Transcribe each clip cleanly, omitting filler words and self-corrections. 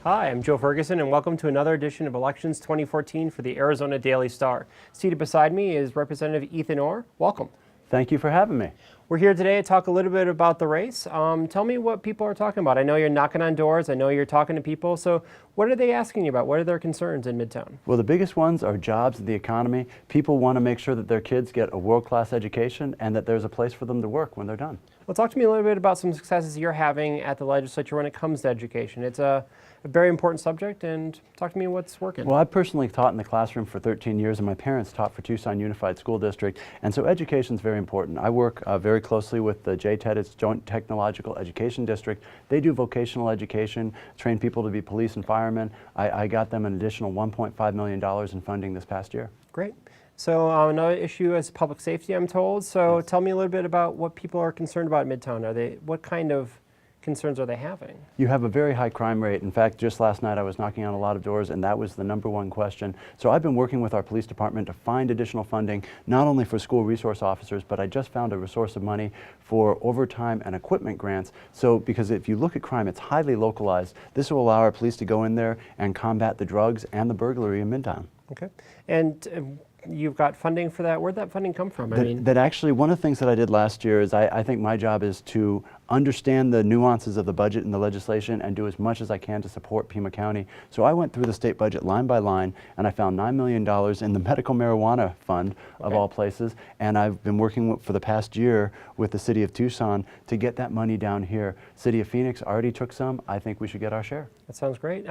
Hi, I'm Joe Ferguson, and welcome to another edition of Elections 2014 for the Arizona Daily Star. Seated beside me is Representative Ethan Orr. Welcome. Thank you for having me. We're here today to talk a little bit about the race. Tell me what people are talking about. I know you're knocking on doors. I know you're talking to people. So what are they asking you about? What are their concerns in Midtown? Well, the biggest ones are jobs and the economy. People want to make sure that their kids get a world-class education and that there's a place for them to work when they're done. Well, talk to me a little bit about some successes you're having at the legislature when it comes to education. It's a very important subject, and talk to me what's working. Well, I personally taught in the classroom for 13 years, and my parents taught for Tucson Unified School District, and so education is very important. I work very closely with the JTED, it's Joint Technological Education District. They do vocational education, train people to be police and firemen. I got them an additional $1.5 million in funding this past year. Great. So another issue is public safety, I'm told. So Yes. Tell me a little bit about what people are concerned about in Midtown. What kind of concerns are they having? You have a very high crime rate. In fact, just last night I was knocking on a lot of doors, and that was the #1 question. So I've been working with our police department to find additional funding, not only for school resource officers, but I just found a source of money for overtime and equipment grants. So, because if you look at crime, it's highly localized. This will allow our police to go in there and combat the drugs and the burglary in Midtown. Okay. And you've got funding for that. Where'd that funding come from? That actually, one of the things that I did last year is I think my job is to understand the nuances of the budget and the legislation and do as much as I can to support Pima County. So I went through the state budget line by line, and I found $9 million in the medical marijuana fund, of all places, and I've been working for the past year with the city of Tucson to get that money down here. City of Phoenix already took some. I think we should get our share. That sounds great.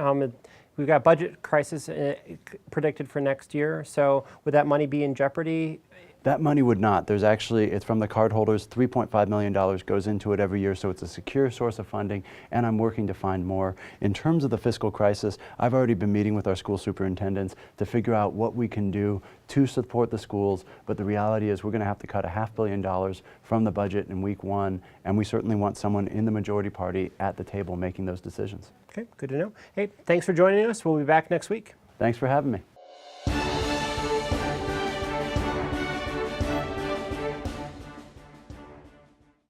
We've got budget crisis predicted for next year. So would that money be in jeopardy? That money would not. There's actually, it's from the cardholders, $3.5 million goes into it every year, so it's a secure source of funding, and I'm working to find more. In terms of the fiscal crisis, I've already been meeting with our school superintendents to figure out what we can do to support the schools, but the reality is we're going to have to cut $500 million from the budget in week 1, and we certainly want someone in the majority party at the table making those decisions. Okay, good to know. Hey, thanks for joining us. We'll be back next week. Thanks for having me.